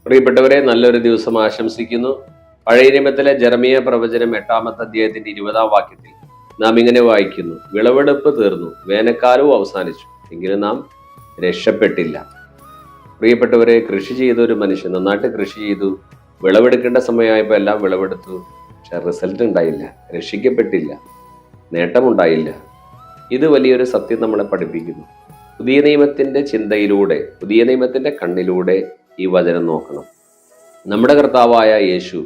പ്രിയപ്പെട്ടവരെ, നല്ലൊരു ദിവസം ആശംസിക്കുന്നു. പഴയ നിയമത്തിലെ ജെറമിയ പ്രവചനം 8-ാമത്തെ അധ്യായത്തിന്റെ 20-ാം വാക്യത്തിൽ നാം ഇങ്ങനെ വായിക്കുന്നു: വിളവെടുപ്പ് തീർന്നു, വേനൽക്കാലവും അവസാനിച്ചു, എങ്കിലും നാം രക്ഷപ്പെട്ടില്ല. പ്രിയപ്പെട്ടവരെ, കൃഷി ചെയ്ത ഒരു മനുഷ്യൻ നന്നായിട്ട് കൃഷി ചെയ്തു, വിളവെടുക്കേണ്ട സമയമായപ്പോൾ എല്ലാം വിളവെടുത്തു. പക്ഷെ റിസൾട്ട് ഉണ്ടായില്ല, രക്ഷിക്കപ്പെട്ടില്ല, നേട്ടമുണ്ടായില്ല. ഇത് വലിയൊരു സത്യം നമ്മളെ പഠിപ്പിക്കുന്നു. പുതിയ നിയമത്തിന്റെ ചിന്തയിലൂടെ, പുതിയ നിയമത്തിന്റെ കണ്ണിലൂടെ ഈ വചനം നോക്കണം. നമ്മുടെ കർത്താവായ യേശു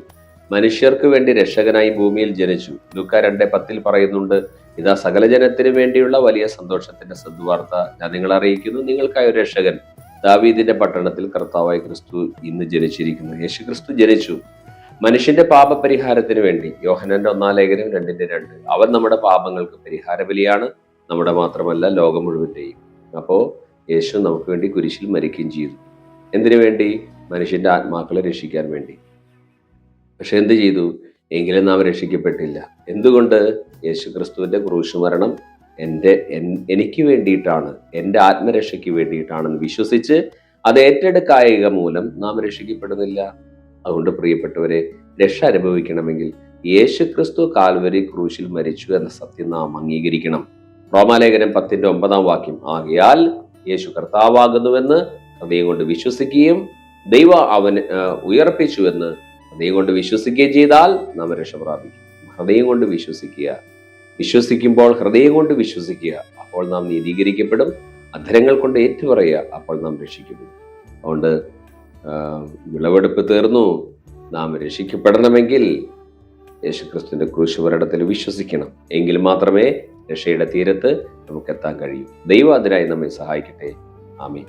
മനുഷ്യർക്ക് വേണ്ടി രക്ഷകനായി ഭൂമിയിൽ ജനിച്ചു. ലൂക്കാ 2:10 പറയുന്നുണ്ട്: ഇതാ സകല ജനത്തിനു വേണ്ടിയുള്ള വലിയ സന്തോഷത്തിന്റെ സദ്വാർത്ത ഞാൻ നിങ്ങളെ അറിയിക്കുന്നു, നിങ്ങൾക്കായ ഒരു രക്ഷകൻ ദാവീദിന്റെ പട്ടണത്തിൽ കർത്താവായ ക്രിസ്തു ഇന്ന് ജനിച്ചിരിക്കുന്നു. യേശു ക്രിസ്തു ജനിച്ചു മനുഷ്യന്റെ പാപപരിഹാരത്തിന് വേണ്ടി. യോഹന്നാന്റെ 1-ാം ലേഖനം 2:2. അവൻ നമ്മുടെ പാപങ്ങൾക്ക് പരിഹാര ബലിയാണ്, നമ്മുടെ മാത്രമല്ല ലോകം മുഴുവന്റെയും. അപ്പോ യേശു നമുക്ക് വേണ്ടി കുരിശിൽ മരിക്കുകയും ചെയ്തു. എന്തിനു വേണ്ടി? മനുഷ്യന്റെ ആത്മാക്കളെ രക്ഷിക്കാൻ വേണ്ടി. പക്ഷെ എന്ത് ചെയ്തു? എങ്കിലും നാം രക്ഷിക്കപ്പെട്ടില്ല. എന്തുകൊണ്ട്? യേശു ക്രിസ്തുവിന്റെ ക്രൂശ് മരണം എനിക്ക് വേണ്ടിയിട്ടാണ്, എൻ്റെ ആത്മരക്ഷയ്ക്ക് വേണ്ടിയിട്ടാണെന്ന് വിശ്വസിച്ച് അത് ഏറ്റെടുക്കായിക മൂലം നാം രക്ഷിക്കപ്പെടുന്നില്ല. അതുകൊണ്ട് പ്രിയപ്പെട്ടവരെ, രക്ഷ അനുഭവിക്കണമെങ്കിൽ യേശു ക്രിസ്തു കാൽവരി ക്രൂശിൽ മരിച്ചു എന്ന സത്യം നാം അംഗീകരിക്കണം. റോമാലേഖനം 10:9 വാക്യം: ആകയാൽ യേശു കർത്താവാകുന്നുവെന്ന് ഹൃദയം കൊണ്ട് വിശ്വസിക്കുകയും ദൈവം അവൻ ഉയർപ്പിച്ചുവെന്ന് ഹൃദയം കൊണ്ട് വിശ്വസിക്കുകയും ചെയ്താൽ നാം രക്ഷ പ്രാപിക്കും. ഹൃദയം കൊണ്ട് വിശ്വസിക്കുക, വിശ്വസിക്കുമ്പോൾ ഹൃദയം കൊണ്ട് വിശ്വസിക്കുക, അപ്പോൾ നാം നീതീകരിക്കപ്പെടും. അധരങ്ങൾ കൊണ്ട് ഏറ്റുപറയുക, അപ്പോൾ നാം രക്ഷിക്കപ്പെടും. അതുകൊണ്ട് വിളവെടുപ്പ് തീർന്നു, നാം രക്ഷിക്കപ്പെടണമെങ്കിൽ യേശുക്രിസ്തുവിന്റെ ക്രൂശ് മരണത്തിൽ വിശ്വസിക്കണം. എങ്കിൽ മാത്രമേ രക്ഷയുടെ തീരത്ത് നമുക്ക് എത്താൻ കഴിയൂ. ദൈവം അതിനായി നമ്മെ സഹായിക്കട്ടെ. ആമേൻ.